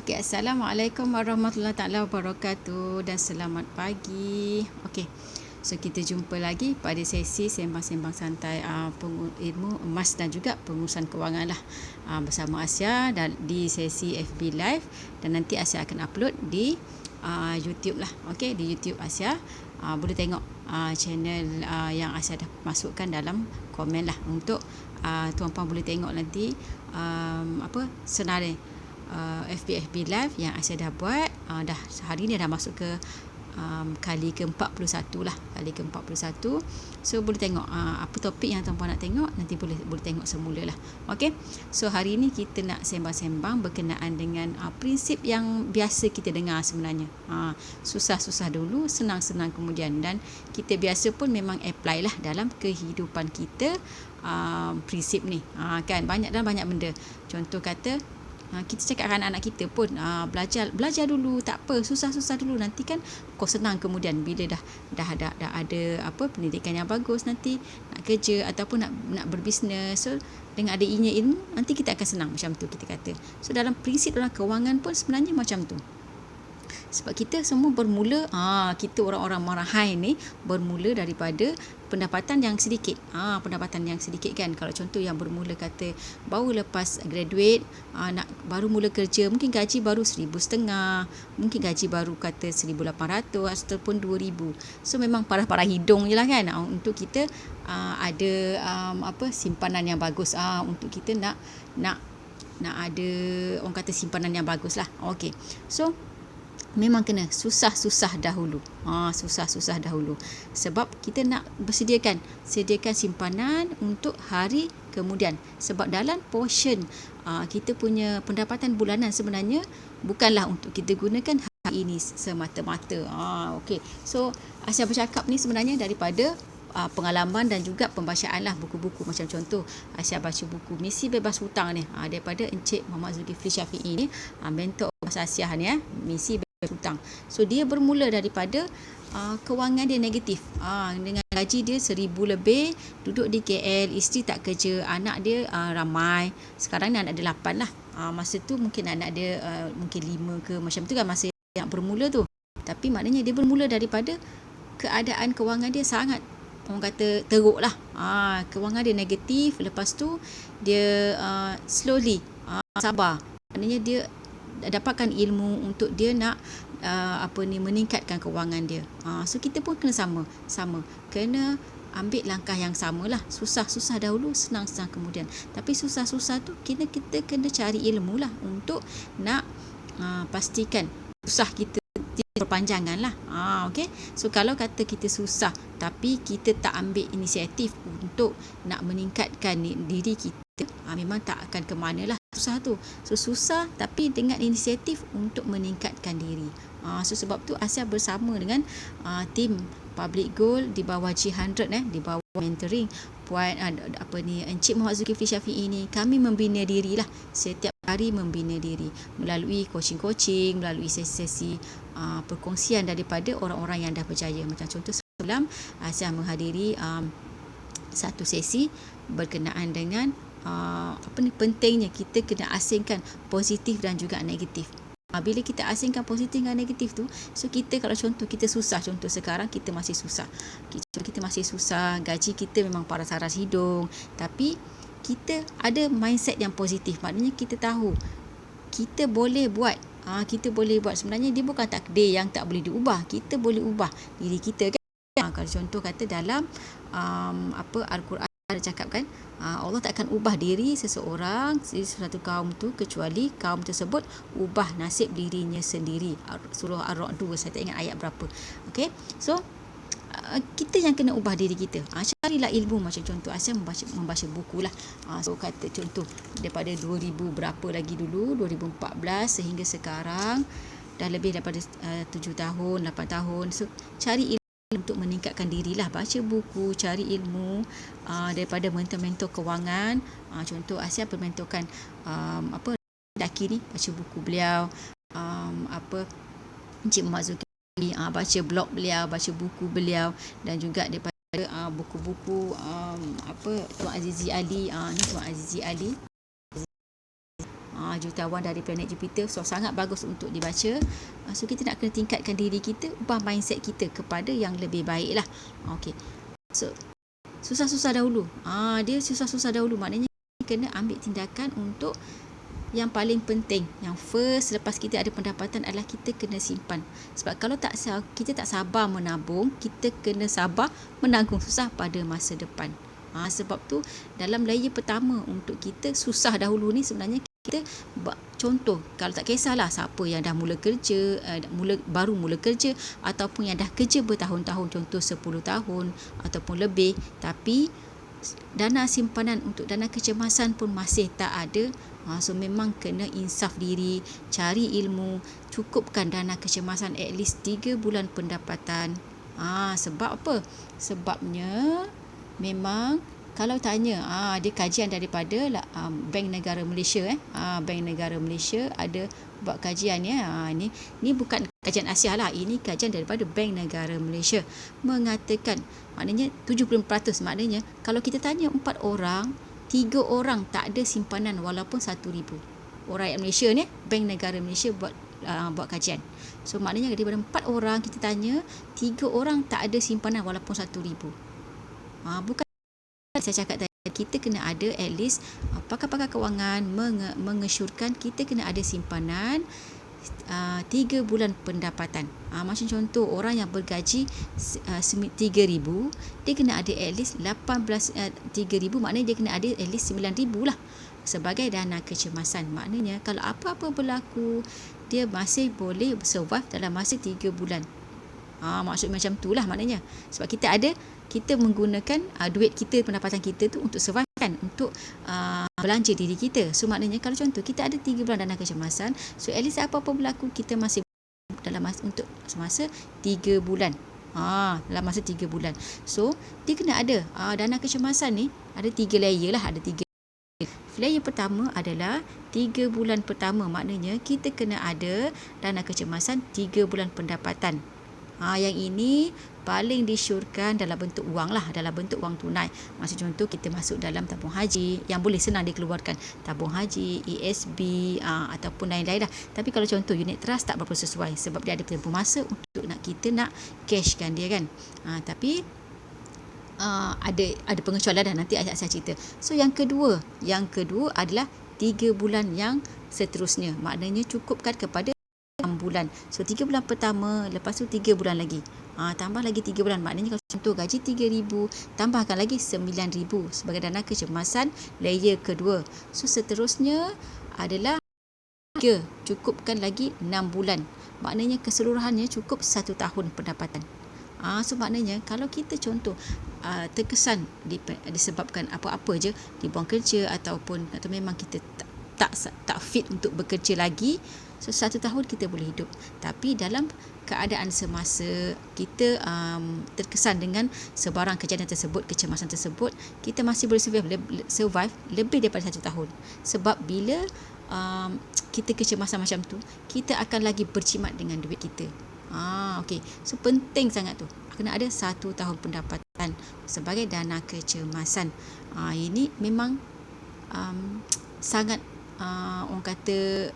Okey, Assalamualaikum warahmatullahi taala wabarakatuh dan selamat pagi. Okey. So kita jumpa lagi pada sesi sembang-sembang santai ilmu emas dan juga pengurusan kewangan lah bersama Asia dan di sesi FB Live, dan nanti Asia akan upload di YouTube lah. Okey, di YouTube Asia boleh tengok channel yang Asia dah masukkan dalam komen lah, untuk tuan-puan boleh tengok nanti senarai FB Live yang Asia dah buat. Dah hari ni dah masuk ke kali ke-41 lah, kali ke-41. So boleh tengok apa topik yang tuan-puan nak tengok, nanti boleh tengok semula lah. Okey, so hari ni kita nak sembang-sembang berkenaan dengan prinsip yang biasa kita dengar sebenarnya. Susah-susah dulu, senang-senang kemudian, dan kita biasa pun memang apply lah dalam kehidupan kita. Prinsip ni kan banyak benda. Contoh kata, kita cakap dengan anak kita pun, belajar dulu, tak apa, susah-susah dulu, nanti kan kau senang kemudian bila dah ada pendidikan yang bagus, nanti nak kerja ataupun nak berbisnes, so dengan ada ilmu nanti kita akan senang, macam tu kita kata. So dalam prinsip dalam kewangan pun sebenarnya macam tu. Sebab kita semua bermula, kita orang-orang marahai ni bermula daripada pendapatan yang sedikit. Pendapatan yang sedikit kan. Kalau contoh yang bermula kata baru lepas graduate, baru mula kerja, mungkin gaji baru 1,500, mungkin gaji baru kata 1,800 ataupun 2,000. So memang parah-parah hidung je lah kan, untuk kita ada simpanan yang bagus, untuk kita nak ada orang kata simpanan yang bagus lah. Okey. So memang kena susah-susah dahulu. Susah-susah dahulu. Sebab kita nak sediakan simpanan untuk hari kemudian. Sebab dalam portion kita punya pendapatan bulanan sebenarnya bukanlah untuk kita gunakan hari ini semata-mata. Okey. So Asia bercakap ni sebenarnya daripada pengalaman dan juga pembacaan lah, buku-buku. Macam contoh Asia baca buku Misi Bebas Hutang ni, daripada Encik Muhammad Zulkifli Syafi'i ni, mentor bahasa Asia ni, Misi Bebas Hutang. So dia bermula daripada kewangan dia negatif, dengan gaji dia 1,000 lebih, duduk di KL, isteri tak kerja, anak dia ramai. Sekarang ni anak dia 8 lah. Masa tu mungkin anak dia mungkin 5 ke, macam tu kan masa yang bermula tu. Tapi maknanya dia bermula daripada keadaan kewangan dia sangat, orang kata, teruk lah. Kewangan dia negatif. Lepas tu dia slowly sabar, maknanya dia dapatkan ilmu untuk dia nak meningkatkan kewangan dia. So kita pun kena sama kena ambil langkah yang samalah. Susah-susah dahulu, senang-senang kemudian. Tapi susah-susah tu kita kena cari ilmu lah, untuk nak pastikan susah kita perpanjangan lah. Okay. So kalau kata kita susah tapi kita tak ambil inisiatif untuk nak meningkatkan diri kita, memang tak akan ke mana lah susah tu. So susah tapi dengan inisiatif untuk meningkatkan diri. So sebab tu Asia bersama dengan tim Public Goal di bawah G100, di bawah mentoring Puan Encik Muhammad Zulkifli Syafi'i ni, kami membina diri lah. Setiap hari membina diri melalui coaching, melalui sesi-sesi perkongsian daripada orang-orang yang dah berjaya. Macam contoh semalam Asia menghadiri satu sesi berkenaan dengan pentingnya kita kena asingkan positif dan juga negatif. Bila kita asingkan positif dan negatif tu, so kita kalau contoh kita susah, contoh sekarang kita masih susah, gaji kita memang paras-paras hidung, tapi kita ada mindset yang positif. Maknanya kita tahu kita boleh buat, sebenarnya dia bukan takdir yang tak boleh diubah, kita boleh ubah diri kita kan. Kalau contoh kata dalam Al-Quran ada cakap kan, Allah tak akan ubah diri seseorang, satu kaum tu, kecuali kaum tersebut ubah nasib dirinya sendiri. Surah Ar-Ra'd 2, saya tak ingat ayat berapa. Okay, so kita yang kena ubah diri kita. Carilah ilmu. Macam contoh Asia membaca buku lah. So kata contoh daripada 2000 berapa lagi dulu, 2014 sehingga sekarang dah lebih daripada 7 tahun, 8 tahun. So cari ilmu untuk meningkatkan dirilah, baca buku, cari ilmu daripada mentor-mentor kewangan. Contoh Asia bermentorkan Daki ni, baca buku beliau, Encik Muhammad Zulkifli, baca blog beliau, baca buku beliau, dan juga daripada buku-buku Tuan Azizi Ali, ni Tuan Azizi Ali. jutawan dari planet Jupiter. So sangat bagus untuk dibaca. So kita nak kena tingkatkan diri kita, ubah mindset kita kepada yang lebih baik lah. Okey. So susah-susah dahulu. Dia susah-susah dahulu, maknanya kena ambil tindakan untuk yang paling penting. Yang first, lepas kita ada pendapatan adalah kita kena simpan. Sebab kalau kita tak sabar menabung, kita kena sabar menanggung susah pada masa depan. Sebab tu dalam layer pertama untuk kita susah dahulu ni sebenarnya kita contoh, kalau tak kisahlah siapa yang dah mula kerja, baru mula kerja, ataupun yang dah kerja bertahun-tahun, contoh 10 tahun ataupun lebih, tapi dana simpanan untuk dana kecemasan pun masih tak ada. So memang kena insaf diri, cari ilmu, cukupkan dana kecemasan at least 3 bulan pendapatan. Sebab apa? Sebabnya memang kalau tanya, dia kajian daripada Bank Negara Malaysia. Bank Negara Malaysia ada buat kajian ya. Ni bukan kajian Asia lah, ini kajian daripada Bank Negara Malaysia mengatakan, maknanya 70%, maknanya kalau kita tanya 4 orang, 3 orang tak ada simpanan walaupun 1,000. Orang rakyat Malaysia ni, Bank Negara Malaysia buat kajian. So maknanya daripada 4 orang kita tanya, 3 orang tak ada simpanan walaupun 1,000. Bukan saya cakap tadi, kita kena ada at least pakar-pakar kewangan mengesyorkan kita kena ada simpanan 3 bulan pendapatan. Macam contoh orang yang bergaji 3,000, dia kena ada at least 3,000, maknanya dia kena ada at least 9,000 lah sebagai dana kecemasan. Maknanya kalau apa-apa berlaku, dia masih boleh survive dalam masa 3 bulan. Maksud macam tu lah maknanya. Sebab kita menggunakan duit kita, pendapatan kita tu untuk survive kan, untuk belanja diri kita. So maknanya kalau contoh kita ada 3 bulan dana kecemasan, so at least apa-apa berlaku kita masih dalam masa untuk semasa 3 bulan. Dalam masa 3 bulan. So dia kena ada dana kecemasan ni ada 3 layer lah, ada 3. Layer pertama adalah 3 bulan pertama, maknanya kita kena ada dana kecemasan 3 bulan pendapatan. Yang ini paling disyorkan dalam bentuk wang lah, dalam bentuk wang tunai. Maksud contoh kita masuk dalam tabung haji yang boleh senang dikeluarkan, tabung haji, ESB ataupun lain-lain lah. Tapi kalau contoh unit trust tak berapa sesuai, sebab dia ada tempoh masa untuk kita nak cashkan dia kan. Tapi ada pengecualian dah, nanti saya cerita. So yang kedua adalah 3 bulan yang seterusnya, maknanya cukupkan kepada 6 bulan. So 3 bulan pertama, lepas tu 3 bulan lagi. Tambah lagi 3 bulan. Maknanya kalau contoh gaji 3,000, tambahkan lagi 9,000 sebagai dana kecemasan layer kedua. So seterusnya adalah 3, cukupkan lagi 6 bulan. Maknanya keseluruhannya cukup 1 tahun pendapatan. So maknanya kalau kita contoh terkesan disebabkan apa-apa je, dibuang kerja atau memang kita tak fit untuk bekerja lagi, so 1 tahun kita boleh hidup. Tapi dalam keadaan semasa kita terkesan dengan sebarang kejadian tersebut, kecemasan tersebut, kita masih boleh survive lebih daripada 1 tahun. Sebab bila kita kecemasan macam tu, kita akan lagi berjimat dengan duit kita. Okey. So penting sangat tu, kena ada 1 tahun pendapatan sebagai dana kecemasan. Ini memang sangat orang kata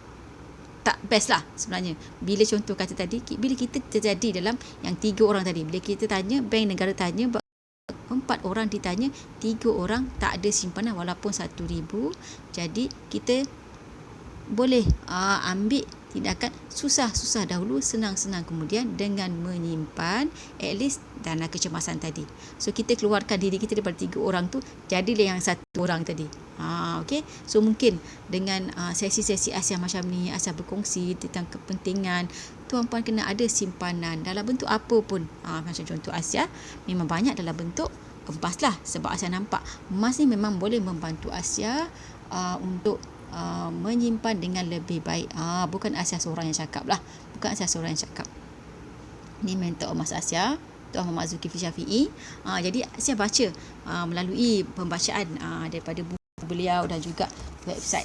tak best lah sebenarnya. Bila contoh kata tadi, bila kita terjadi dalam yang 3 orang tadi, bila kita tanya, Bank Negara tanya 4 orang ditanya, 3 orang tak ada simpanan walaupun 1,000. Jadi kita boleh ambil tindakan susah-susah dahulu, senang-senang kemudian dengan menyimpan at least dana kecemasan tadi. So kita keluarkan diri kita daripada 3 orang tu, jadilah yang 1 orang tadi. Okey. So mungkin dengan sesi-sesi Asia macam ni, Asia berkongsi tentang kepentingan tuan-puan kena ada simpanan dalam bentuk apa pun. Macam contoh Asia memang banyak dalam bentuk emas lah, sebab Asia nampak emas ni memang boleh membantu Asia untuk menyimpan dengan lebih baik. Bukan Asia seorang yang cakap lah, bukan Asia seorang yang cakap. Ni mentor emas Asia, Tuan Muhammad Zulkifli Syafi'i. Jadi Asia baca melalui pembacaan daripada buku beliau dan juga website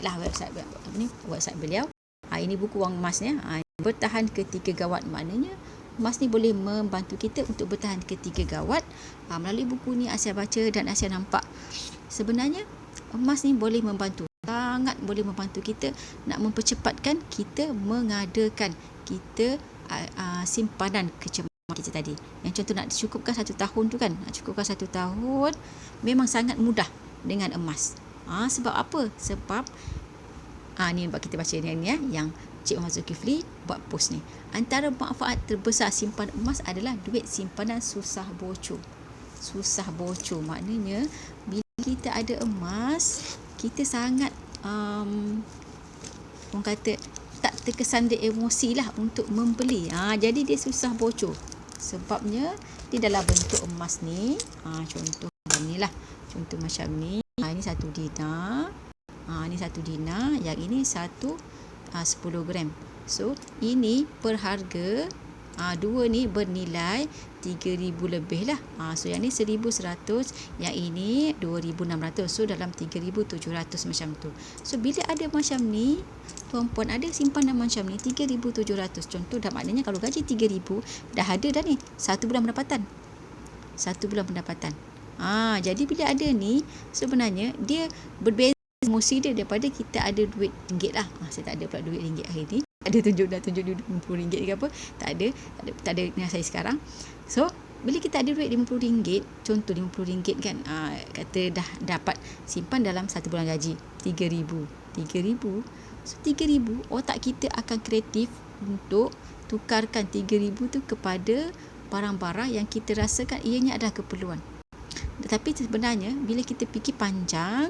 beliau. Ini buku wang emas ni, bertahan ke 3 gawat. Maknanya emas ni boleh membantu kita untuk bertahan ke 3 gawat. Melalui buku ni Asia baca dan Asia nampak sebenarnya emas ni boleh membantu sangat boleh membantu kita nak mempercepatkan kita mengadakan kita simpanan kecemasan kita tadi. Yang contoh nak cukupkan 1 tahun tu kan, nak cukupkan 1 tahun memang sangat mudah dengan emas. Sebab apa? Sebab ni buat kita baca ni yang Cik Muhammad Zulkifli buat post ni. Antara manfaat terbesar simpan emas adalah duit simpanan susah bocor. Susah bocor maknanya bila kita ada emas, kita sangat orang kata tak terkesan emosi lah untuk membeli. Jadi dia susah bocor. Sebabnya dia dalam bentuk emas ni. Contoh macam ni lah. Contoh macam ni. Ini 1 dinar. Ini 1 dinar. Yang ini 10 gram. So ini per harga. Dua ni bernilai 3,000 lebih lah. So yang ni 1,100, yang ini 2,600. So dalam 3,700 macam tu. So bila ada macam ni, tuan-puan ada simpanan macam ni 3,700. Contoh dah maknanya kalau gaji 3,000 dah ada dah ni 1 bulan pendapatan. 1 bulan pendapatan. Jadi bila ada ni sebenarnya dia berbeza emosi dia daripada kita ada duit ringgit lah. Saya tak ada pula duit ringgit hari ni. Ada tunjuk duit RM50 ke apa. Tak ada dengan saya sekarang. So bila kita ada duit RM50, contoh RM50 kan, kata dah dapat simpan dalam 1 bulan gaji 3,000. So 3,000 otak kita akan kreatif untuk tukarkan 3,000 tu kepada barang-barang yang kita rasakan ianya adalah keperluan. Tetapi sebenarnya bila kita fikir panjang,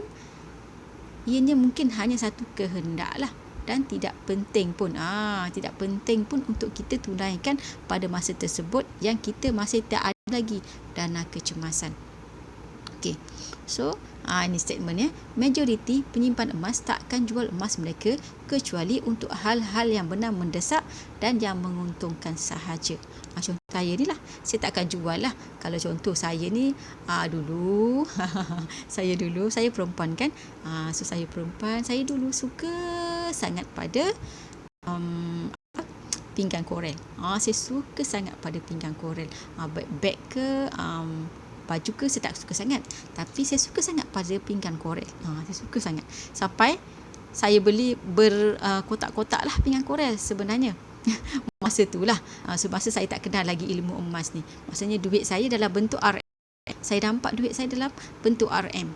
ianya mungkin hanya satu kehendak lah. Dan tidak penting pun untuk kita tunaikan pada masa tersebut yang kita masih tak ada lagi dana kecemasan. Okey. So, ini statement majoriti penyimpan emas takkan jual emas mereka kecuali untuk hal-hal yang benar mendesak dan yang menguntungkan sahaja. Contoh saya ni lah, saya takkan jual lah. Kalau contoh saya ni, dulu saya perempuan kan. So saya perempuan, saya dulu suka sangat pada pinggan korel. Saya suka sangat pada pinggan korel. Beg ke, baju ke saya tak suka sangat. Tapi saya suka sangat pada pinggan korel. Saya suka sangat. Sampai saya beli berkotak-kotak lah pinggan korel sebenarnya. Masa tu lah. Semasa saya tak kenal lagi ilmu emas ni. Maksudnya duit saya dalam bentuk RM. Saya nampak duit saya dalam bentuk RM.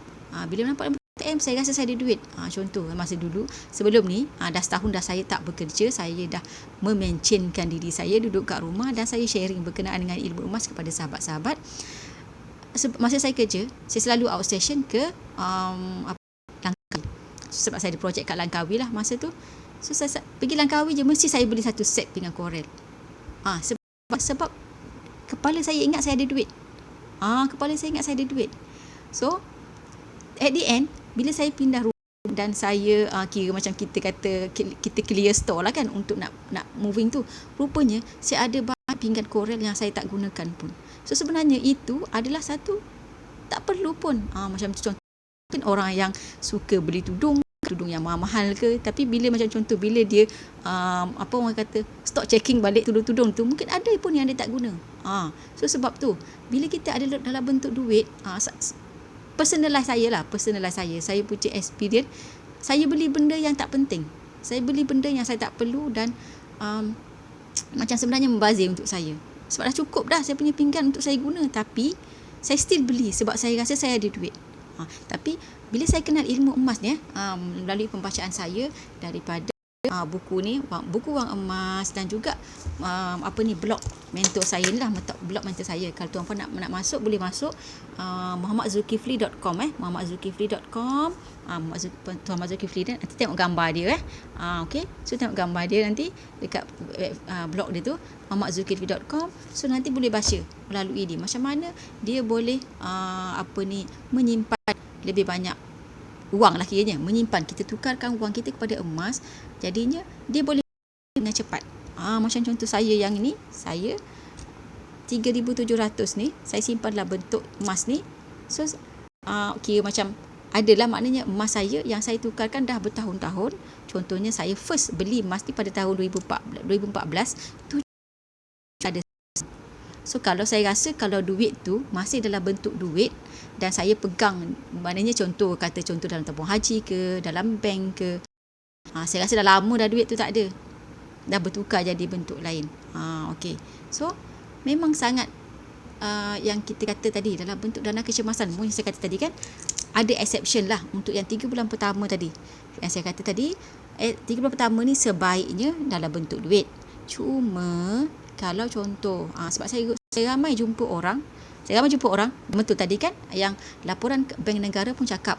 Bila nampak RM, saya rasa saya ada duit. Contoh masa dulu sebelum ni, dah setahun dah saya tak bekerja. Saya dah memencenkan diri saya duduk kat rumah dan saya sharing berkenaan dengan ilmu emas kepada sahabat-sahabat. Masa saya kerja, saya selalu outstation ke Langkawi. Sebab saya ada projek kat Langkawi lah masa tu. So saya pergi Langkawi je mesti saya beli 1 set pinggan korel. Sebab kepala saya ingat saya ada duit. So at the end bila saya pindah rumah dan saya kira macam kita kata kita clear store lah kan untuk nak moving tu, rupanya saya ada banyak pinggan korel yang saya tak gunakan pun. So sebenarnya itu adalah satu tak perlu pun. Macam contoh mungkin orang yang suka beli tudung yang mahal-mahal ke, tapi bila macam contoh bila dia orang kata stock checking balik tudung-tudung tu, mungkin ada pun yang dia tak guna. So sebab tu bila kita ada dalam bentuk duit, personalize saya punya experience, saya beli benda yang tak penting, saya beli benda yang saya tak perlu dan macam sebenarnya membazir untuk saya. Sebab dah cukup dah saya punya pinggan untuk saya guna, tapi saya still beli sebab saya rasa saya ada duit. Tapi bila saya kenal ilmu emas ni, melalui pembacaan saya daripada buku ni, buku Wang Emas dan juga blog mentor saya ni lah, blog mentor saya. Kalau tuan-puan nak masuk boleh masuk muhamadzulkifli.com muhamadzulkifli.com Muhammad Zulkifli, nanti tengok gambar dia okey. So tengok gambar dia nanti dekat blog dia tu muhamadzulkifli.com. So nanti boleh baca melalui dia macam mana dia boleh menyimpan lebih banyak wang lah kiranya, menyimpan, kita tukarkan wang kita kepada emas, jadinya dia boleh dengan cepat. Macam contoh saya yang ini, saya 3,700 ni saya simpan dalam bentuk emas ni. So kira macam adalah maknanya emas saya yang saya tukarkan dah bertahun-tahun. Contohnya saya first beli emas ni pada tahun 2014 tu ada So kalau saya rasa kalau duit tu masih dalam bentuk duit dan saya pegang, maknanya contoh dalam tabung haji ke, dalam bank ke, saya rasa dah lama dah duit tu tak ada, dah bertukar jadi bentuk lain. Okey. So memang sangat yang kita kata tadi dalam bentuk dana kecemasan, yang saya kata tadi kan, ada exception lah untuk yang 3 bulan pertama tadi. Yang saya kata tadi, 3 bulan pertama ni sebaiknya dalam bentuk duit. Cuma kalau contoh, sebab saya ramai jumpa orang, betul tadi kan, yang laporan Bank Negara pun cakap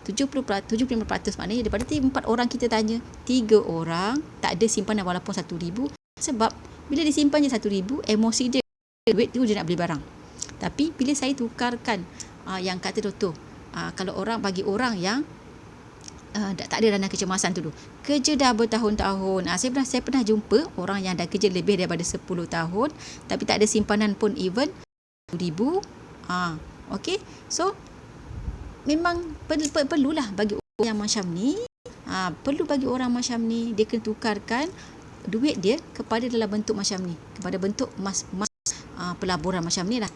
75%, maknanya daripada 4 orang kita tanya, 3 orang tak ada simpanan walaupun 1,000. Sebab bila disimpan je 1,000, emosi dia, duit tu dia nak beli barang. Tapi bila saya tukarkan, yang kata doktor, kalau bagi orang yang tak ada dana kecemasan tu dulu, kerja dah bertahun-tahun, saya pernah jumpa orang yang dah kerja lebih daripada 10 tahun tapi tak ada simpanan pun even 1,000. Okey. So memang perlulah bagi orang yang macam ni, dia kena tukarkan duit dia kepada dalam bentuk macam ni, kepada bentuk emas pelaburan macam ni lah.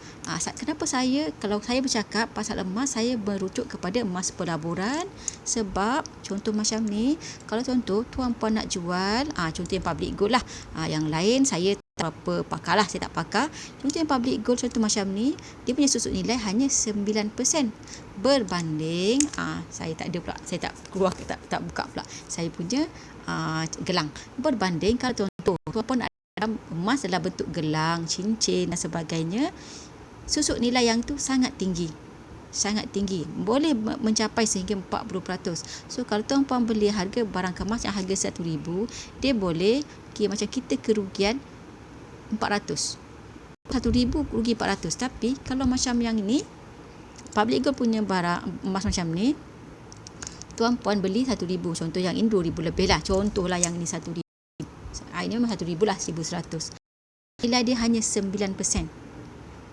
Kenapa kalau saya bercakap pasal emas, saya merujuk kepada emas pelaburan? Sebab contoh macam ni, kalau contoh tuan puan nak jual, contoh yang public gold lah, yang lain saya tak apa pakar lah, saya tak pakar. Contoh yang public gold, contoh macam ni, dia punya susut nilai hanya 9% berbanding, saya tak ada pula, saya tak keluar, tak buka pula saya punya gelang, berbanding kalau contoh tuan puan emas dalam bentuk gelang, cincin dan sebagainya, susut nilai yang tu sangat tinggi, boleh mencapai sehingga 40%. So kalau tuan puan beli harga barang kemas yang harga 1,000, dia boleh macam kita kerugian 400, 1,000 rugi 400. Tapi kalau macam yang ni, public gold punya barang emas macam ni, tuan puan beli 1,000, contoh yang ini 2,000 lebih lah, contohlah yang ni 1,000, ini memang 1,000 lah, 1,100. Nilai dia hanya 9%. 9%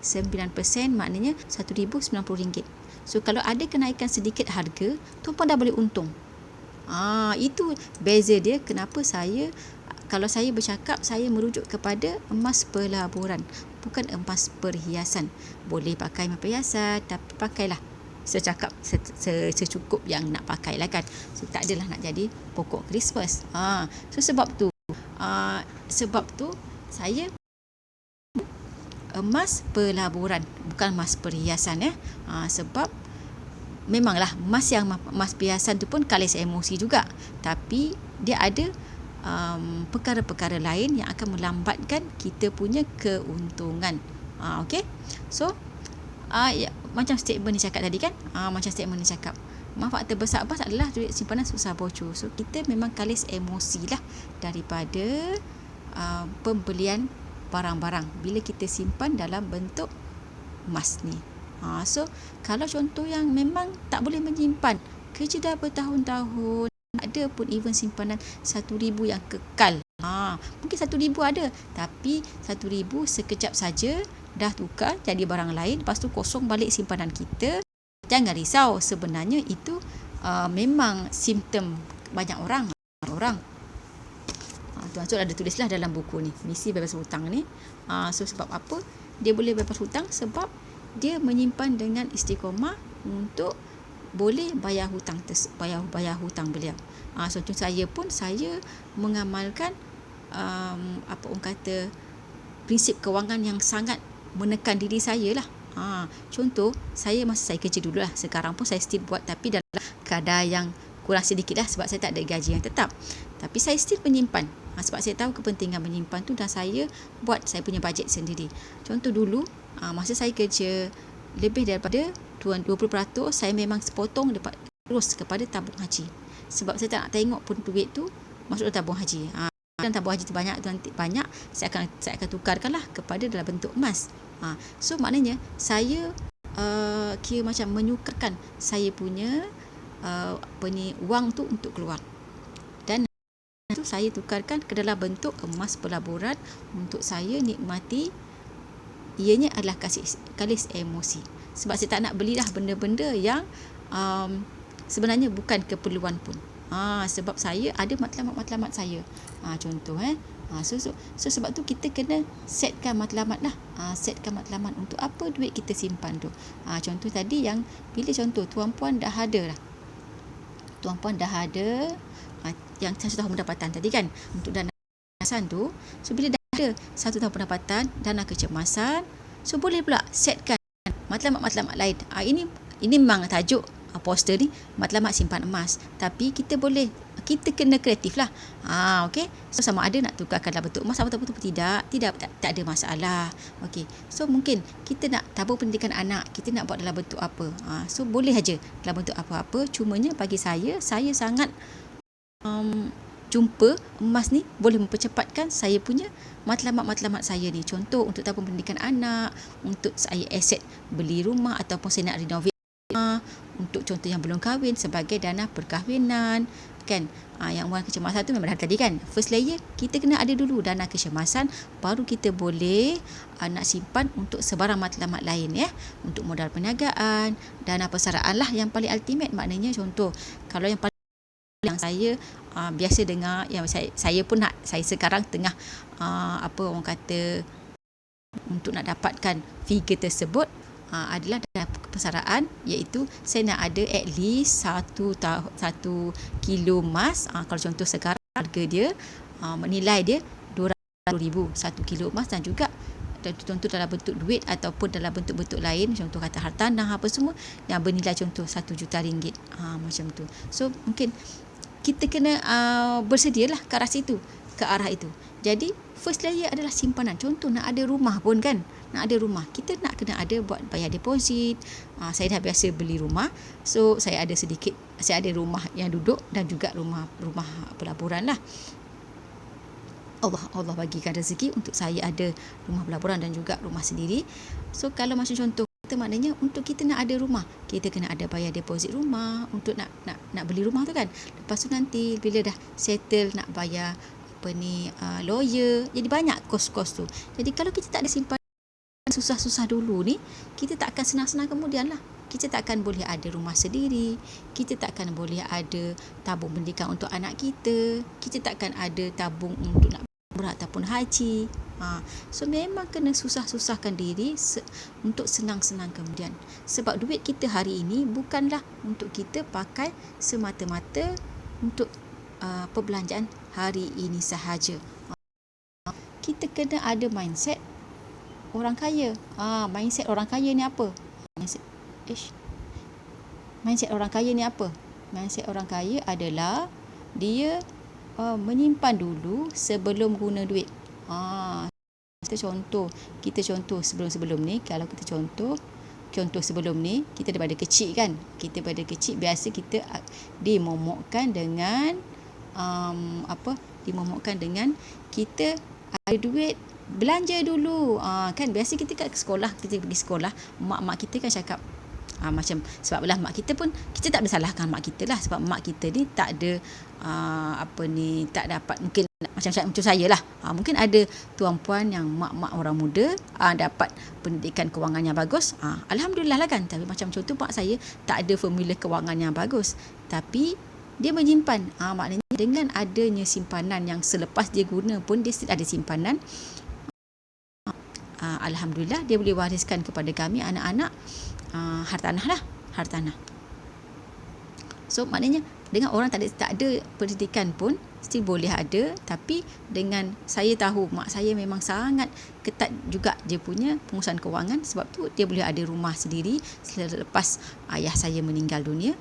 maknanya RM1,090. So kalau ada kenaikan sedikit harga, tuan puan dah boleh untung. Itu beza dia. Kenapa kalau saya bercakap, saya merujuk kepada emas pelaburan, bukan emas perhiasan. Boleh pakai emas perhiasan, tapi pakailah secukup yang nak pakai lah kan. So tak adalah nak jadi pokok Christmas. So sebab tu saya emas pelaburan, bukan emas perhiasan ya. Sebab memanglah emas perhiasan tu pun kalis emosi juga, tapi dia ada perkara-perkara lain yang akan melambatkan kita punya keuntungan. Okey. So macam statement ni cakap tadi kan, manfaat terbesar emas adalah duit simpanan susah bocor. So kita memang kalis emosi lah daripada pembelian barang-barang bila kita simpan dalam bentuk emas ni. So kalau contoh yang memang tak boleh menyimpan, kerja dah bertahun-tahun, ada pun even simpanan 1,000 yang kekal. Mungkin 1,000 ada, tapi 1,000 sekejap saja dah tukar jadi barang lain, lepas tu kosong balik simpanan kita. Jangan risau, sebenarnya itu memang simptom banyak orang. Tuan Sol ada tulislah dalam buku ni, misi bebas hutang ni. So sebab apa dia boleh bebas hutang? Sebab dia menyimpan dengan istiqomah untuk boleh bayar hutang bayar hutang beliau. So contoh saya pun, saya mengamalkan prinsip kewangan yang sangat menekan diri saya lah. Contoh masa saya kerja dulu lah, sekarang pun saya still buat, tapi dalam kadar yang kurang sedikit lah, sebab saya tak ada gaji yang tetap, tapi saya still menyimpan. Sebab saya tahu kepentingan menyimpan tu, dan saya buat saya punya bajet sendiri. Contoh dulu, masa saya kerja lebih daripada 20%, saya memang sepotong terus kepada tabung haji. Sebab saya tak nak tengok pun duit tu masuk dalam tabung haji. Dan tabung haji tu banyak, saya akan tukarkanlah kepada dalam bentuk emas. So maknanya saya kira macam menyukarkan saya punya wang tu untuk keluar, dan itu saya tukarkan ke dalam bentuk emas pelaburan untuk saya nikmati. Ianya adalah kalis emosi. Sebab saya tak nak belilah benda-benda yang sebenarnya bukan keperluan pun. Sebab saya ada matlamat saya. Contoh So sebab tu kita kena setkan matlamat lah. Setkan matlamat untuk apa duit kita simpan tu. Contoh tadi yang bila contoh tuan-puan dah ada lah. Tuan-puan dah ada yang 1 tahun pendapatan tadi kan, untuk dana kecemasan tu. So bila dah ada 1 tahun pendapatan, dana kecemasan, so boleh pula setkan matlamat-matlamat lain. Ini memang tajuk poster ni matlamat simpan emas, tapi kita kena kreatif lah. Okey, so sama ada nak tukarkan dalam bentuk emas ataupun tidak ada masalah. Okey, so mungkin kita nak tabung pendidikan anak, kita nak buat dalam bentuk apa, so boleh aja dalam bentuk apa-apa. Cumanya bagi saya sangat jumpa emas ni boleh mempercepatkan saya punya matlamat-matlamat saya ni. Contoh untuk tabung pendidikan anak, untuk saya aset beli rumah ataupun saya nak renovate rumah, untuk contoh yang belum kahwin sebagai dana perkahwinan kan. Yang wang kecemasan tu memang dah tadi kan, first layer kita kena ada dulu dana kecemasan, baru kita boleh nak simpan untuk sebarang matlamat lain ya, untuk modal perniagaan, dana persaraan lah yang paling ultimate. Maknanya contoh kalau yang saya biasa dengar, yang saya pun saya sekarang tengah orang kata untuk nak dapatkan figure tersebut adalah dalam persaraan, iaitu saya nak ada at least 1 kilo emas. Kalau contoh sekarang harga dia menilai dia 200,000 1 kilo emas, dan juga contoh dalam bentuk duit ataupun dalam bentuk-bentuk lain, contoh kata hartanah apa semua yang bernilai contoh 1 juta ringgit, macam tu. So mungkin kita kena bersedialah ke arah itu. Jadi first layer adalah simpanan. Contoh nak ada rumah pun kan, nak ada rumah, kita nak kena ada buat bayar deposit. Saya dah biasa beli rumah, so saya ada rumah yang duduk dan juga rumah pelaburan lah. Allah bagikan rezeki untuk saya ada rumah pelaburan dan juga rumah sendiri. So kalau macam contoh kita, maknanya untuk kita nak ada rumah, kita kena ada bayar deposit rumah untuk nak beli rumah tu kan. Lepas tu nanti bila dah settle nak bayar lawyer, jadi banyak kos-kos tu. Jadi kalau kita tak ada simpanan susah-susah dulu ni, kita tak akan senang-senang kemudian lah. Kita tak akan boleh ada rumah sendiri, kita tak akan boleh ada tabung pendidikan untuk anak kita, kita tak akan ada tabung untuk nak umrah ataupun haji. So memang kena susah-susahkan diri untuk senang-senang kemudian. Sebab duit kita hari ini bukanlah untuk kita pakai semata-mata untuk perbelanjaan hari ini sahaja. Kita kena ada mindset orang kaya. Mindset orang kaya ni apa? Mindset orang kaya ni apa? Mindset orang kaya adalah dia menyimpan dulu sebelum guna duit. Kita contoh sebelum ni, kalau kita contoh sebelum ni, kita daripada kecil kan, biasa kita dimomokkan dengan kita ada duit, belanja dulu. Kan biasa kita kat sekolah, kita pergi sekolah, mak kita kan cakap macam, sebab belah mak kita pun, kita tak boleh salahkan mak kita lah, sebab mak kita ni tak ada tak dapat, mungkin macam saya lah, mungkin ada tuan-puan yang mak orang muda dapat pendidikan kewangan yang bagus, Alhamdulillah lah kan. Tapi macam contoh mak saya tak ada formula kewangan yang bagus, tapi dia menyimpan, maknanya dengan adanya simpanan yang selepas dia guna pun dia still ada simpanan. Alhamdulillah dia boleh wariskan kepada kami anak-anak hartanah. So maknanya dengan orang tak ada pendidikan pun still boleh ada. Tapi dengan saya tahu mak saya memang sangat ketat juga dia punya pengurusan kewangan, sebab tu dia boleh ada rumah sendiri selepas ayah saya meninggal dunia.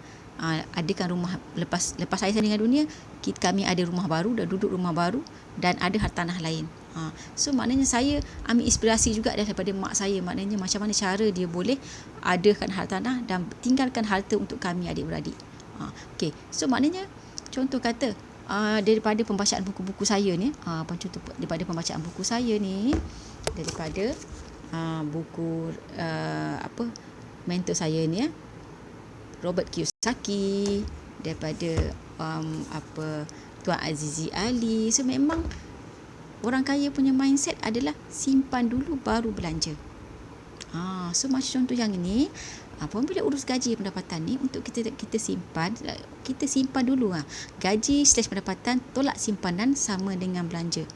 Adakan rumah lepas saya meninggal dunia, kami ada rumah baru, dah duduk rumah baru dan ada hartanah lain. So maknanya saya ambil inspirasi juga daripada mak saya, maknanya macam mana cara dia boleh adakan hartanah dan tinggalkan harta untuk kami adik-beradik. Okay, so maknanya contoh kata daripada pembacaan buku-buku saya ni, daripada pembacaan buku saya ni, daripada buku mentor saya ni, Robert Kiyosaki, daripada Tuan Azizi Ali. So memang orang kaya punya mindset adalah simpan dulu baru belanja. So macam contoh yang ini, apabila urus gaji pendapatan ni, untuk kita simpan dulu. Gaji / pendapatan tolak simpanan sama dengan belanja.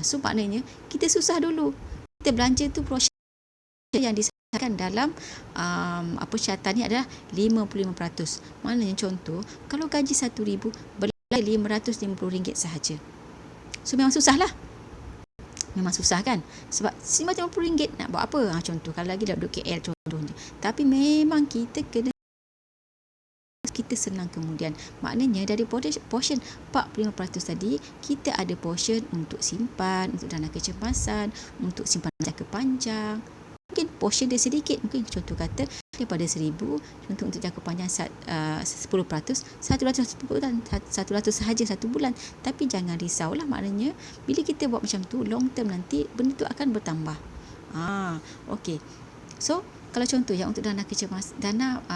So maknanya kita susah dulu. Kita belanja tu proses yang disahkan dalam syaratan ni adalah 55%. Maknanya contoh, kalau gaji RM1,000, belanja RM550 sahaja. So memang susah lah. Memang susah kan? Sebab RM50 nak buat apa? Contoh, kalau lagi dah duduk KL contohnya. Tapi memang kita senang kemudian. Maknanya dari portion 45% tadi, kita ada portion untuk simpan, untuk dana kecemasan, untuk simpan jangka panjang. Mungkin portion dia sedikit, mungkin contoh kata daripada 1,000, contoh untuk jangka panjang 10%, 100 sahaja satu bulan. Tapi jangan risaulah, maknanya bila kita buat macam tu, long term nanti benda tu akan bertambah. Okey. So kalau contoh yang untuk dana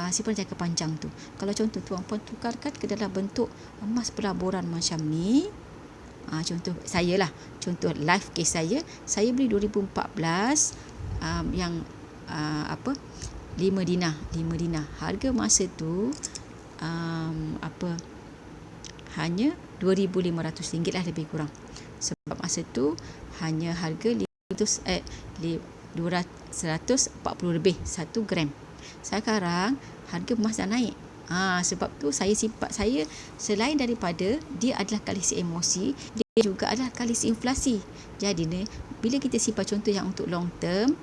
simpan jangka panjang tu, kalau contoh tuan-puan tukarkan ke dalam bentuk emas pelaburan macam ni. Contoh saya lah, contoh live case saya beli 2014 yang 5 dinar. Harga masa tu hanya RM2,500 lah lebih kurang. Sebab masa tu hanya harga 140 lebih 1 gram. Sekarang harga emas dah naik. Sebab tu saya selain daripada dia adalah kalisi emosi, dia juga adalah kalisi inflasi. Jadi bila kita simpan contoh yang untuk long term,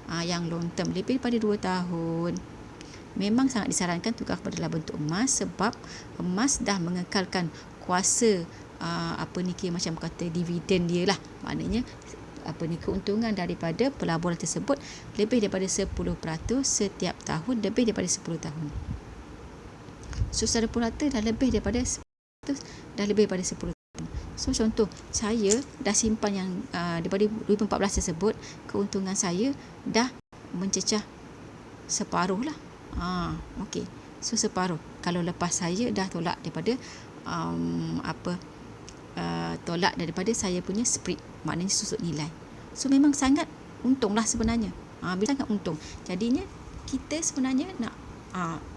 lebih daripada 2 tahun, memang sangat disarankan tukar kepada dalam bentuk emas, sebab emas dah mengekalkan kuasa macam kata dividen dia lah. Maknanya keuntungan daripada pelaburan tersebut lebih daripada 10% setiap tahun, lebih daripada 10 tahun. So secara purata dah lebih daripada 10%, dah lebih daripada 10 tahun. So contoh, saya dah simpan yang daripada 2014 tersebut, keuntungan saya dah mencecah separuh lah. Okey. So separuh. Kalau lepas saya dah tolak daripada tolak daripada saya punya spread, maknanya susut nilai. So memang sangat untung lah sebenarnya. Sangat untung. Jadinya kita sebenarnya nak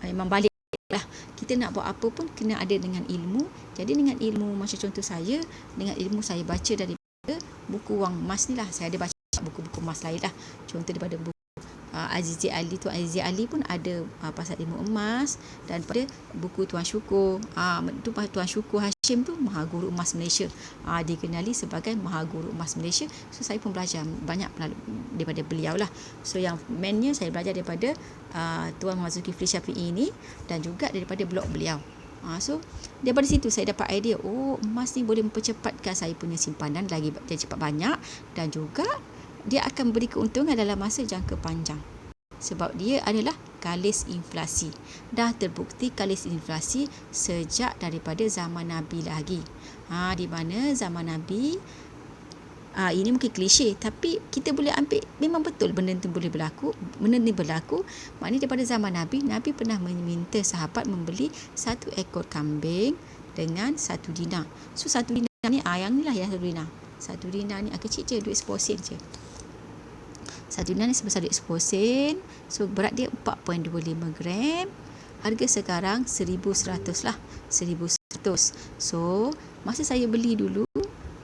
memang balik lah. Kita nak buat apa pun kena ada dengan ilmu. Jadi dengan ilmu, macam contoh saya, dengan ilmu saya baca daripada buku Wang Mas ni lah. Saya ada baca buku-buku emas lain lah. Contoh daripada buku Azizi Ali, Tuan Azizi Ali pun ada pasal ilmu emas, dan pada buku Tuan Syukur, Tuan Syukur Hashim tu Maha Guru Emas Malaysia, dikenali sebagai Maha Guru Emas Malaysia. So saya pun belajar banyak daripada beliau lah. So yang mainnya saya belajar daripada Tuan Muhammad Zulkifli Syafi'i ini, dan juga daripada blog beliau. So daripada situ saya dapat idea, emas ni boleh mempercepatkan saya punya simpanan lagi cepat banyak, dan juga dia akan beri keuntungan dalam masa jangka panjang. Sebab dia adalah kalis inflasi. Dah terbukti kalis inflasi sejak daripada zaman Nabi lagi. Di mana zaman Nabi, ini mungkin klise, tapi kita boleh ambil, memang betul benda ni boleh berlaku. Benda ni berlaku, maknanya daripada zaman Nabi, Nabi pernah meminta sahabat membeli 1 ekor kambing dengan 1 dinar. So 1 dinar ni, yang ni lah yang 1 dinar. 1 dinar ni kecil je, duit 10 sen je. 1 dinar ni sebesar duit 10 sen. So berat dia 4.25 gram. Harga sekarang 1,100 lah. 1,100. So masa saya beli dulu,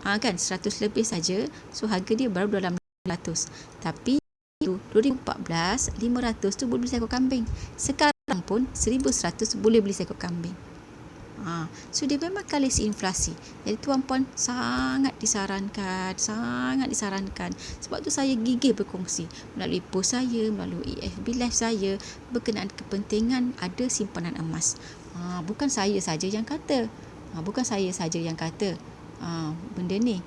kan 100 lebih saja. So harga dia baru dalam 600. Tapi 2014 500 tu boleh beli seekor kambing. Sekarang pun 1,100 boleh beli seekor kambing. So dia memang kalis inflasi. Jadi tuan-puan sangat disarankan. Sebab tu saya gigih berkongsi melalui post saya, melalui FB live saya, berkenaan kepentingan ada simpanan emas. Bukan saya saja yang kata. Benda ni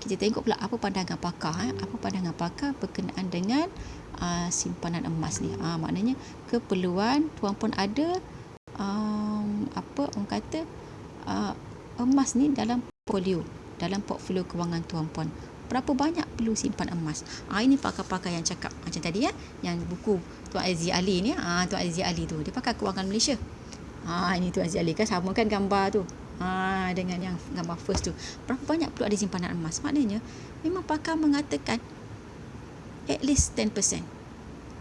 kita tengok pula apa pandangan pakar berkenaan dengan simpanan emas ni. Maknanya keperluan tuan-puan ada emas ni dalam portfolio kewangan tuan-puan. Berapa banyak perlu simpan emas? Ini pakar-pakar yang cakap macam tadi yang buku Tuan Azizi Ali ni. Tuan Azizi Ali tu dia pakar kewangan Malaysia. Ini Tuan Azizi Ali kan, sama kan gambar tu dengan yang gambar first tu. Berapa banyak perlu ada simpanan emas? Maknanya memang pakar mengatakan at least 10%.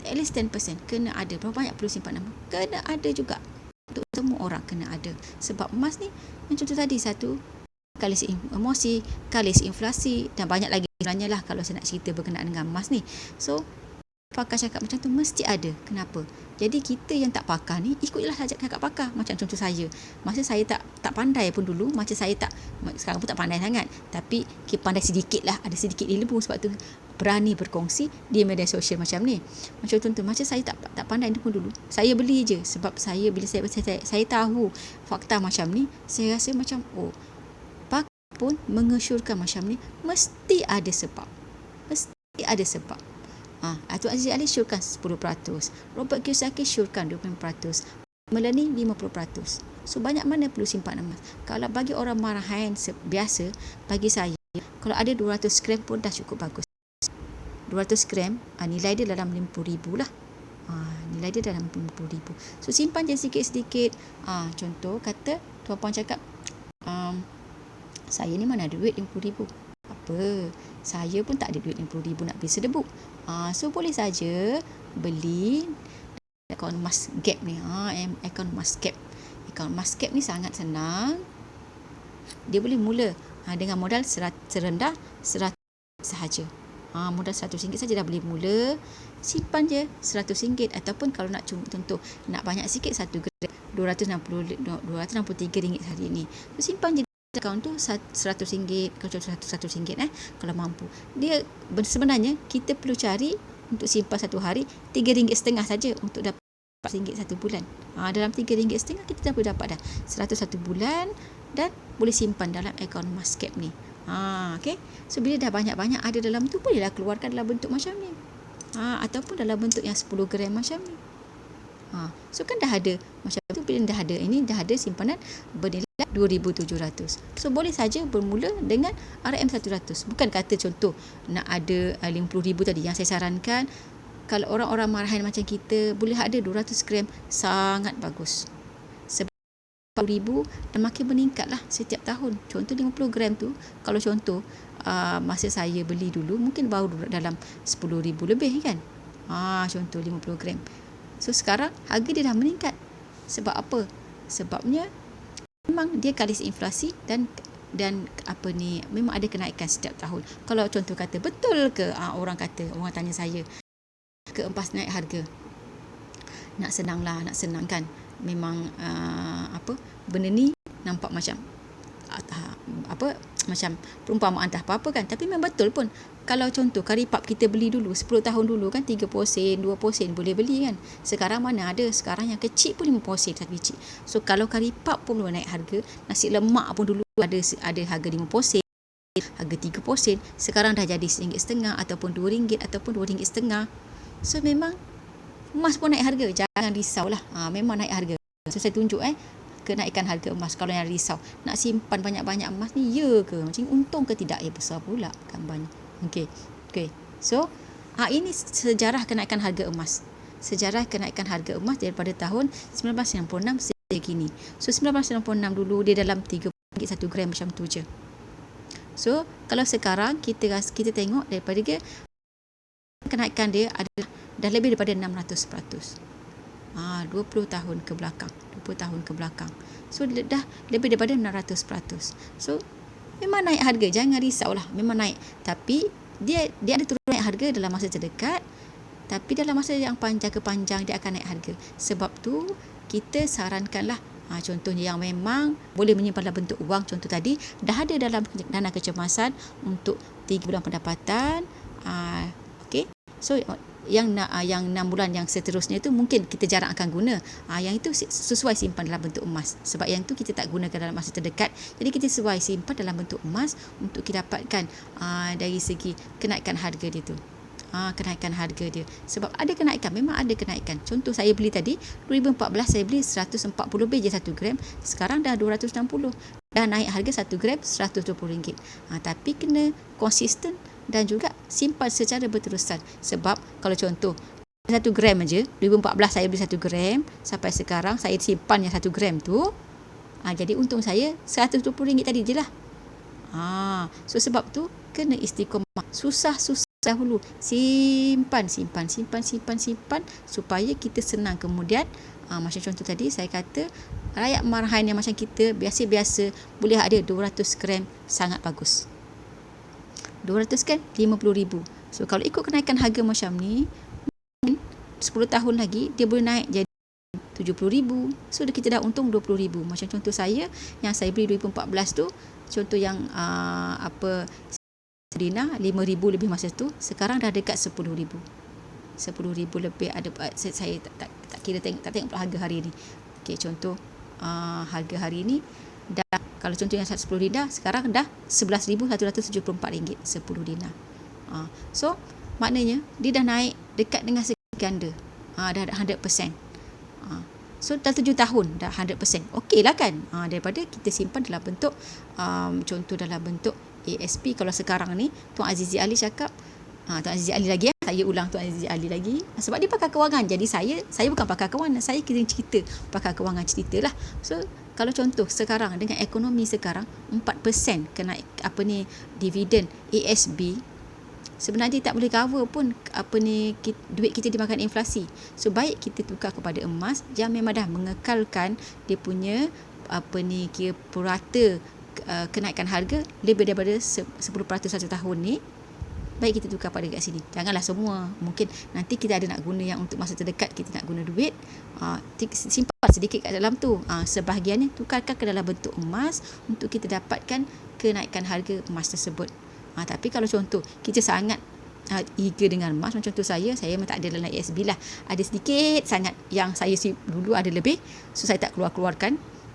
at least 10% kena ada. Berapa banyak perlu simpan nama? Kena ada juga. Untuk semua orang kena ada. Sebab emas ni, yang contoh tadi, satu, kalis emosi, kalis inflasi, dan banyak lagi sebenarnya lah kalau saya nak cerita berkenaan dengan emas ni. So, pakar cakap macam tu mesti ada. Kenapa? Jadi kita yang tak pakar ni ikutlah saja cakap pakar. Macam contoh saya, masa saya tak pandai pun dulu, macam saya tak, sekarang pun tak pandai sangat, tapi kita pandai sedikit lah, ada sedikit ilmu. Sebab tu berani berkongsi di media sosial macam ni. Macam contoh, macam saya tak pandai ni pun dulu, saya beli je. Sebab saya bila saya tahu fakta macam ni, saya rasa macam pakar pun mengesyorkan macam ni mesti ada sebab. Mesti ada sebab. Datuk Aziz Ali syorkan 10%, Robert Kiyosaki syorkan 20%, Melanie 50%. So banyak mana perlu simpan emas? Kalau bagi orang marahan biasa, bagi saya, kalau ada 200 gram pun dah cukup bagus. 200 gram, nilai dia dalam 50,000 lah. Nilai dia dalam 50,000. So simpan je sikit-sikit. Contoh kata tuan puan cakap, saya ni mana ada duit 50,000. Apa? Saya pun tak ada duit 50,000 nak beli sedebu. So boleh saja beli akaun emas gap ni. Akaun emas gap. Akaun emas gap ni sangat senang. Dia boleh mula dengan modal serendah 100 sahaja. Modal RM100 saja dah boleh mula. Simpan je RM100. Ataupun kalau nak contoh nak banyak sikit, 1 gram RM263 hari ni. So simpan je akaun tu RM100, kalau RM100 kalau mampu. Dia sebenarnya kita perlu cari untuk simpan satu hari RM3.50 saja untuk dapat RM1 satu bulan. Dalam RM3.50 kita dah boleh dapat dah 100 satu bulan, dan boleh simpan dalam akaun emas gap ni. Okay. So bila dah banyak-banyak ada dalam tu, bolehlah keluarkan dalam bentuk macam ni. Ataupun dalam bentuk yang 10 gram macam ni. So kan dah ada macam tu. Bila dah ada ini, dah ada simpanan bernilai 2,700. So boleh saja bermula dengan RM100. Bukan kata contoh nak ada 50,000 tadi yang saya sarankan. Kalau orang-orang marahan macam kita, boleh ada 200 gram, sangat bagus. Sebab 40,000 dan makin meningkat lah setiap tahun. Contoh 50 gram tu, kalau contoh masa saya beli dulu, mungkin baru dalam 10,000 lebih kan. Contoh 50 gram. So sekarang harga dia dah meningkat. Sebab apa? Sebabnya memang dia kalis inflasi dan memang ada kenaikan setiap tahun. Kalau contoh kata betul ke, orang tanya saya ke emas naik harga. Nak senang kan. Memang benda ni nampak macam macam perumpamaan tak apa-apa kan, tapi memang betul pun. Kalau contoh karipap kita beli dulu 10 tahun dulu kan 3 sen, 2 sen boleh beli kan. Sekarang mana ada, sekarang yang kecil pun 5 sen satu biji. So kalau karipap pun boleh naik harga, nasi lemak pun dulu ada harga 5 sen, harga 3 sen, sekarang dah jadi RM1.50 ataupun RM2 ataupun RM2.50. So memang emas pun naik harga, jangan risaulah. Memang naik harga. So saya tunjuk kenaikan harga emas. Kalau yang risau nak simpan banyak-banyak emas ni, ya ke macam untung ke tidak? Besar pula gambarnya. Okey. So ini sejarah kenaikan harga emas. Sejarah kenaikan harga emas daripada tahun 1996 sehingga kini. So 1996 dulu dia dalam RM3 1 gram macam tu je. So kalau sekarang kita tengok daripada kenaikan dia adalah dah lebih daripada 600%. 20 tahun ke belakang. So dah lebih daripada 600%. So memang naik harga, jangan risaulah, memang naik. Tapi dia ada turun naik harga dalam masa terdekat, tapi dalam masa yang jangka panjang dia akan naik harga. Sebab tu kita sarankanlah contohnya yang memang boleh menyimpan dalam bentuk wang, contoh tadi dah ada dalam dana kecemasan untuk 3 bulan pendapatan. Okey. So yang 6 bulan yang seterusnya itu mungkin kita jarang akan guna. Yang itu sesuai simpan dalam bentuk emas. Sebab yang itu kita tak gunakan dalam masa terdekat. Jadi kita sesuai simpan dalam bentuk emas untuk kita dapatkan dari segi kenaikan harga dia tu. Kenaikan harga dia. Sebab ada kenaikan, memang ada kenaikan. Contoh saya beli tadi 2014 saya beli 140 lebih je 1 gram. Sekarang dah 260. Dah naik harga 1 gram RM120. Tapi kena konsisten dan juga simpan secara berterusan. Sebab kalau contoh 1 gram aja, 2014 saya beli 1 gram, sampai sekarang saya simpan yang 1 gram tu, jadi untung saya RM120 tadi je lah. So sebab tu kena istiqomah. Susah dahulu simpan supaya kita senang kemudian. Macam contoh tadi saya kata rakyat marahan yang macam kita biasa-biasa boleh ada 200 gram, sangat bagus. 200 gram RM50,000. So kalau ikut kenaikan harga macam ni, 10 tahun lagi dia boleh naik jadi RM70,000. So kita dah untung RM20,000. Macam contoh saya yang saya beli 2014 tu, contoh yang Dina RM5,000 lebih masa tu, sekarang dah dekat RM10,000. RM10,000 lebih ada. Saya tak kira tak tengok pula harga hari ni. Okey, contoh harga hari ni dah, kalau contoh yang 10 dinar sekarang dah RM11,174 10 dinar. So maknanya dia dah naik dekat dengan seganda. Dah 100%. So dah 7 tahun dah 100%. Okey lah kan? Daripada kita simpan dalam bentuk contoh dalam bentuk ASP. Kalau sekarang ni Tuan Azizi Ali cakap, Tuan Azizi Ali lagi, saya ulang Tuan Azizi Ali lagi, sebab dia pakar kewangan. Jadi saya bukan pakar kewangan, saya kira cerita pakar kewangan ceritalah. So kalau contoh sekarang dengan ekonomi sekarang 4% kenaik dividen ASB, sebenarnya tak boleh cover pun duit kita dimakan inflasi. So baik kita tukar kepada emas yang memang dah mengekalkan dia punya kira purata kenaikan harga lebih daripada 10% satu tahun ni. Baik kita tukar pada kat sini. Janganlah semua. Mungkin nanti kita ada nak guna yang untuk masa terdekat kita nak guna duit. Simpan sedikit kat dalam tu. Sebahagiannya tukarkan ke dalam bentuk emas untuk kita dapatkan kenaikan harga emas tersebut. Tapi kalau contoh kita sangat eager dengan emas, macam contoh saya memang tak ada dalam ASB lah. Ada sedikit sangat yang saya dulu ada lebih. So saya tak keluarkan.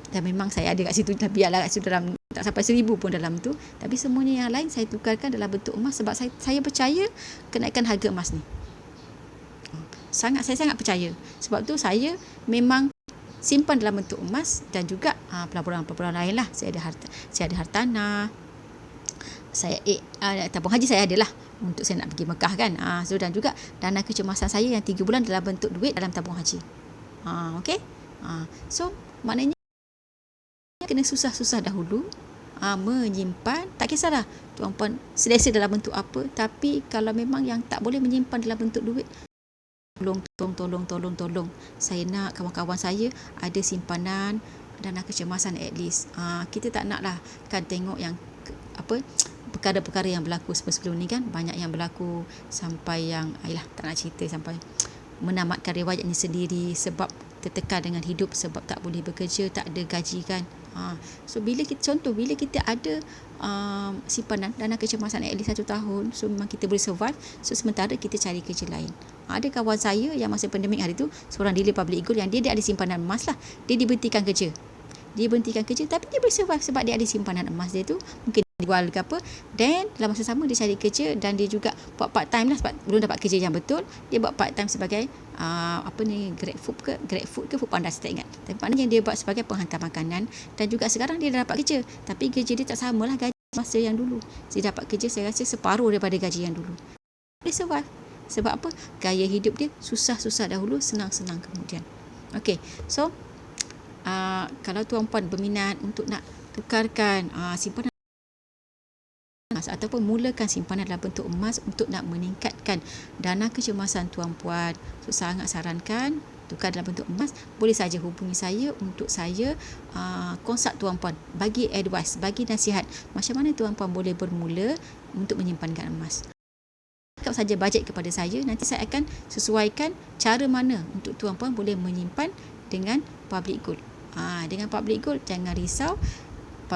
Dan memang saya ada kat situ, biarlah kat situ dalam tak sampai 1,000 pun dalam tu. Tapi semuanya yang lain saya tukarkan dalam bentuk emas sebab saya percaya kenaikan harga emas ni. Saya sangat percaya. Sebab tu saya memang simpan dalam bentuk emas dan juga pelaburan-pelaburan lain lah. Saya ada hartanah. Tabung haji saya adalah untuk saya nak pergi Mekah kan. So dan juga dana kecemasan saya yang 3 bulan dalam bentuk duit dalam tabung haji. Okey. So maknanya kena susah-susah dahulu menyimpan. Tak kisahlah tuan-puan selesa dalam bentuk apa, tapi kalau memang yang tak boleh menyimpan dalam bentuk duit, tolong saya nak kawan-kawan saya ada simpanan dana kecemasan at least. Kita tak nak lah kan tengok yang perkara-perkara yang berlaku sebelum ni kan, banyak yang berlaku sampai yang tak nak cerita, sampai menamatkan riwayatnya sendiri sebab tertekan dengan hidup, sebab tak boleh bekerja, tak ada gaji kan. So bila kita ada simpanan dana kecemasan at least 1 tahun, so memang kita boleh survive. So sementara kita cari kerja lain. Ada kawan saya yang masa pandemik hari tu, seorang dealer public gold yang dia ada simpanan emas lah, dia diberhentikan kerja tapi dia boleh survive sebab dia ada simpanan emas dia tu, mungkin jual ke apa, dan dalam masa sama dia cari kerja dan dia juga buat part time lah sebab belum dapat kerja yang betul. Dia buat part time sebagai Grabfood ke Foodpanda, saya tak ingat, tapi maknanya dia buat sebagai penghantar makanan. Dan juga sekarang dia dah dapat kerja, tapi gaji dia tak samalah gaji masa yang dulu. Dia dapat kerja saya rasa separuh daripada gaji yang dulu. Dia survive sebab apa? Gaya hidup dia susah-susah dahulu, senang-senang kemudian. Okey, so kalau tuan-puan berminat untuk nak tukarkan simpanan emas ataupun mulakan simpanan dalam bentuk emas untuk nak meningkatkan dana kecemasan tuan-puan, so sangat sarankan tukar dalam bentuk emas. Boleh saja hubungi saya untuk saya konsult tuan-puan, bagi advice, bagi nasihat macam mana tuan-puan boleh bermula untuk menyimpankan emas. Cakap saja bajet kepada saya, nanti saya akan sesuaikan cara mana untuk tuan-puan boleh menyimpan dengan public gold. Dengan public gold jangan risau,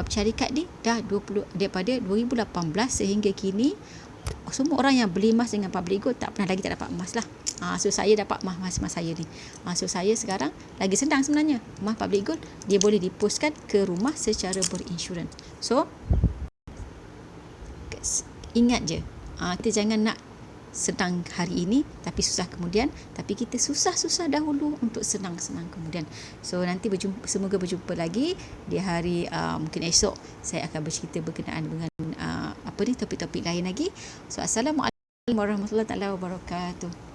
syarikat ni dah daripada 2018 sehingga kini, semua orang yang beli emas dengan public gold tak pernah lagi tak dapat emas lah. So saya dapat emas saya ni. So saya sekarang lagi senang sebenarnya. Emas public gold dia boleh dipostkan ke rumah secara berinsurans. So ingat je, kita jangan nak senang hari ini tapi susah kemudian, tapi kita susah-susah dahulu untuk senang-senang kemudian. So nanti semoga berjumpa lagi di hari mungkin esok saya akan bercerita berkenaan dengan topik-topik lain lagi. So assalamualaikum warahmatullahi wabarakatuh.